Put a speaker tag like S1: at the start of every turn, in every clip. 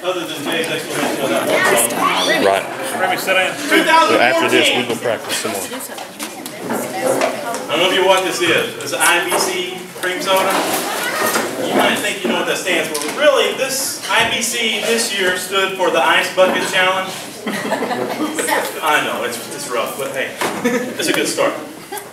S1: other than Jay's explanation of that one song.
S2: Right.
S1: Remy, sit down.
S2: So after this, we will practice some more.
S1: I don't know if you know what this is. It's IBC cream soda. You might think you know what that stands for, but really, this IBC this year stood for the Ice Bucket Challenge. I know, it's rough, but hey, it's a good start.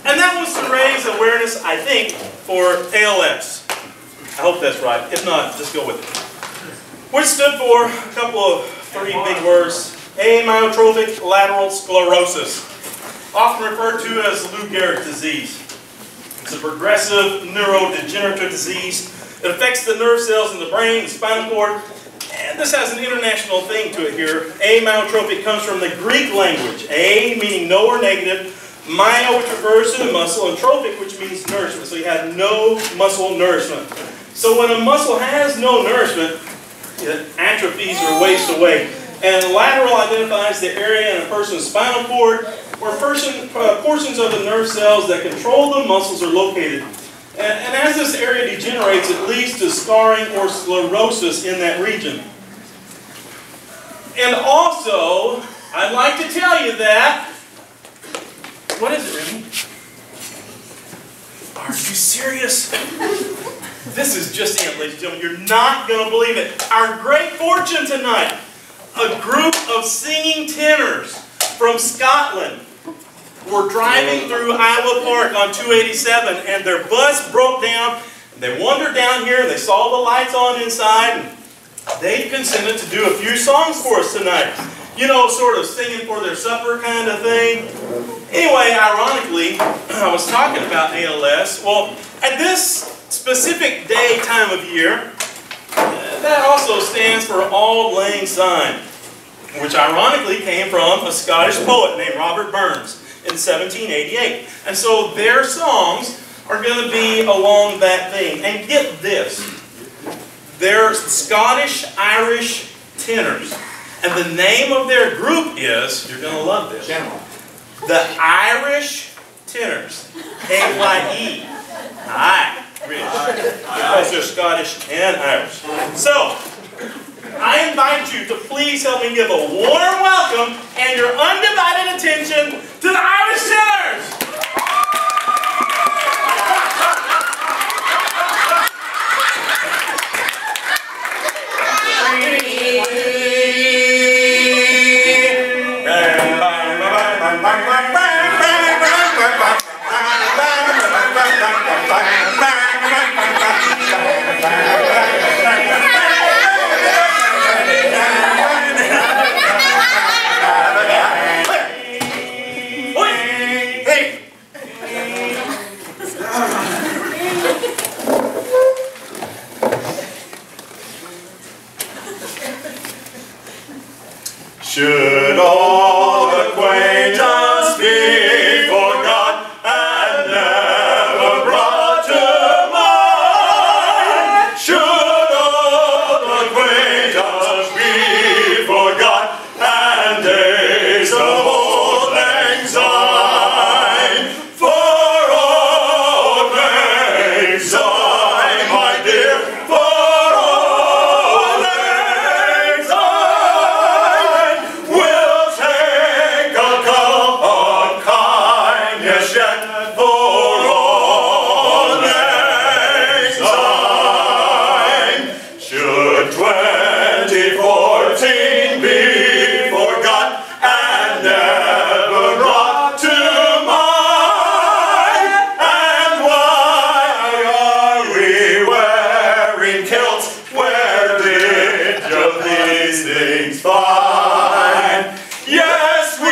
S1: And that was to raise awareness, I think, for ALS. I hope that's right. If not, just go with it. Which stood for a couple of three big words: amyotrophic lateral sclerosis, often referred to as Lou Gehrig's disease. It's a progressive neurodegenerative disease. It affects the nerve cells in the brain, the spinal cord, and this has an international thing to it here. Amyotrophic comes from the Greek language. A meaning no or negative, myo which refers to the muscle, and trophic which means nourishment. So you have no muscle nourishment. So when a muscle has no nourishment, it atrophies or wastes away. And lateral identifies the area in a person's spinal cord where portions of the nerve cells that control the muscles are located. And as this area degenerates, it leads to scarring or sclerosis in that region. And also, I'd like to tell you that, what is it, Remy? Are you serious? This is just it, ladies and gentlemen. You're not going to believe it. Our great fortune tonight, a group of singing tenors from Scotland were driving through Iowa Park on 287, and their bus broke down. They wandered down here, and they saw the lights on inside, and they consented to do a few songs for us tonight. You know, sort of singing for their supper kind of thing. Anyway, ironically, I was talking about ALS. Well, at this specific day, time of year, that also stands for Auld Lang Syne, which ironically came from a Scottish poet named Robert Burns in 1788. And so their songs are going to be along that theme. And get this, they're Scottish-Irish tenors. And the name of their group is, you're going to love this, the Irish Tenors. K-Y-E. Aye. Because they're Scottish and Irish. So, I invite you to please help me give a warm welcome and your undivided attention to the Irish Tenors! Should all acquaintance be forgot and never brought to mind? Should all acquaintance be forgot and days of old lang syne? For old lang syne, my dear, for old lang syne, we'll take a cup of kindness yet for old lang syne. Should 2014 be forgot and never brought to mind? And why are we wearing kilts? Where did you these things find? Yes, we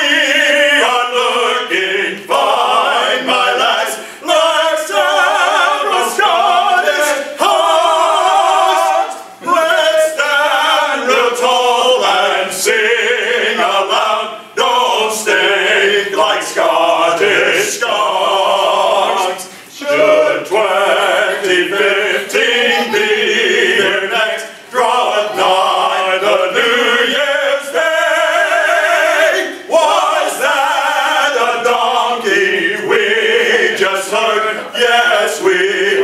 S1: are looking fine, my lads, like several Scottish hosts. Let's stand real tall and sing aloud. Don't stink like Scottish Scots. Should 2015 be their next, draweth nigh the New Year's Day. Was that a donkey we just heard? Yes, we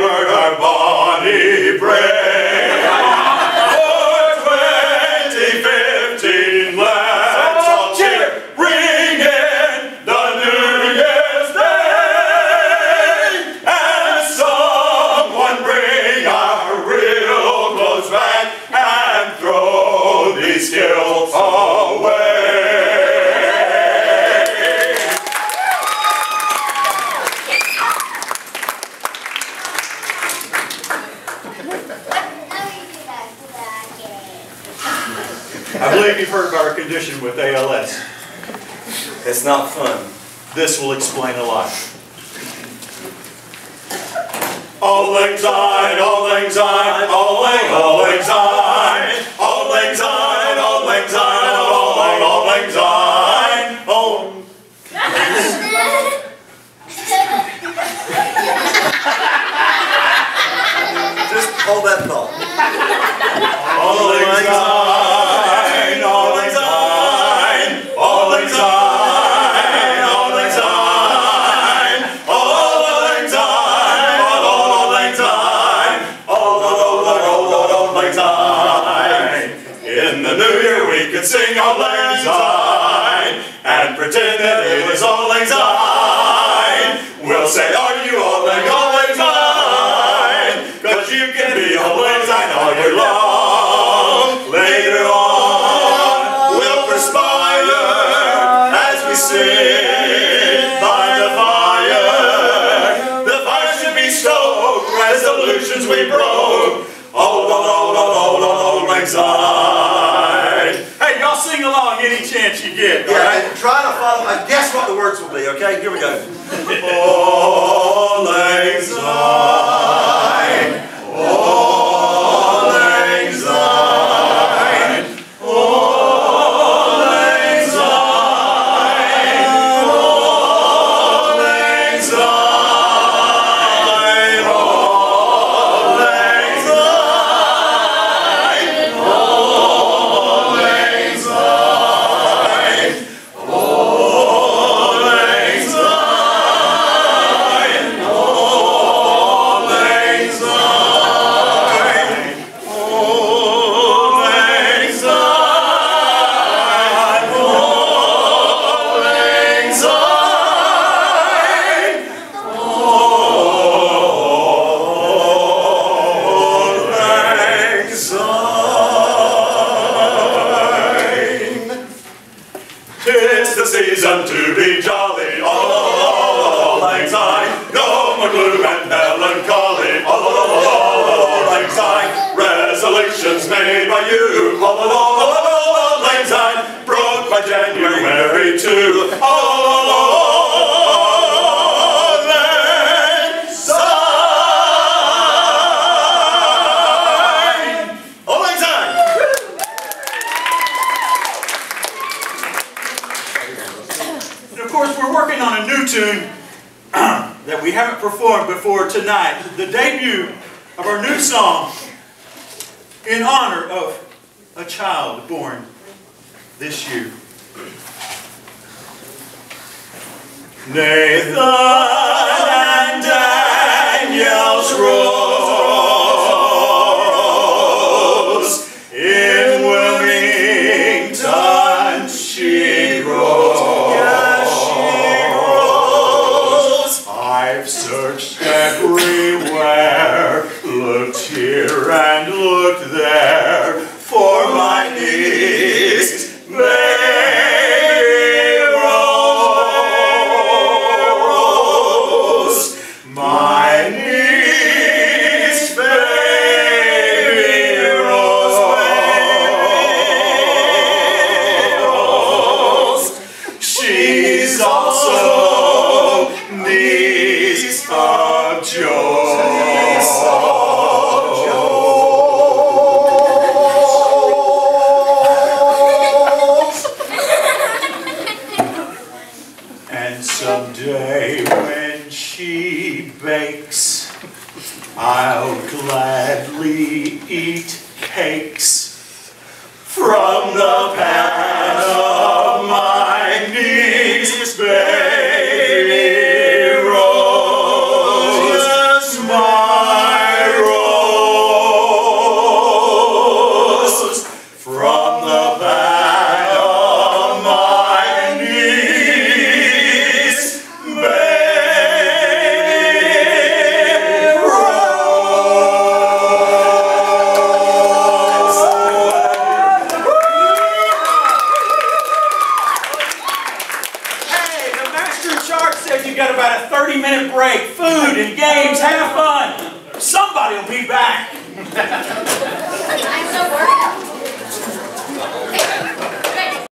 S1: heard our bonny bray. For
S3: these guilt away.
S1: I believe you've heard about our condition with ALS. It's not fun. This will explain a lot.
S3: Auld Lang Syne, Auld Lang Syne, Auld Lang Syne, Auld Lang Syne, Auld Lang Syne, Auld Lang Syne, Auld.
S4: Just hold that thought.
S3: Auld Lang Syne, Auld Lang Syne, Auld Lang Syne, Auld Lang Syne, Auld Lang Syne, Auld Lang Syne, Auld Lang Syne. In the new year we could sing Auld Lang Syne and pretend that it was Auld Lang Syne. We'll say, are you Auld Lang Syne? 'Cause you can be Auld Lang Syne all year long. Later on, we'll perspire as we sit by the fire. The fire should be stoked, resolutions we broke. Auld Lang Syne.
S1: Hey, y'all sing along any chance you get.
S4: Yeah, and try to follow. Guess what the words will be, okay? Here we go.
S3: Auld Lang Syne. Auld Lang Syne. Auld Lang Syne. Auld Lang Syne. Auld Lang Syne. Auld Lang Syne. Auld Lang Syne. Auld Lang Syne. Auld Lang Syne. Auld Lang Syne. Auld Lang Syne. 'Tis the season to be jolly, Auld Lang Syne. No more gloom and melancholy, Auld Lang Syne. Resolutions made by you, Auld Lang Syne. Broke by January too, Auld Lang Syne. Auld Lang Syne.
S1: And of course, we're working on a new tune that we haven't performed before tonight. The debut of our new song in honor of a child born this year.
S3: Nathan and Daniel's rose in Wilmington she grows. Yes, she grows. I've searched everywhere, looked here and looked there for my niece, baby Rose. My niece, baby Rose. She's also niece of Joe.
S1: And someday when she bakes, I'll gladly eat cakes from the pan of my niece, baby Rose. My Rose. From the pan of my niece, baby Rose.
S5: Shark said you've got about a 30-minute break. Food and games, have fun. Somebody will be back.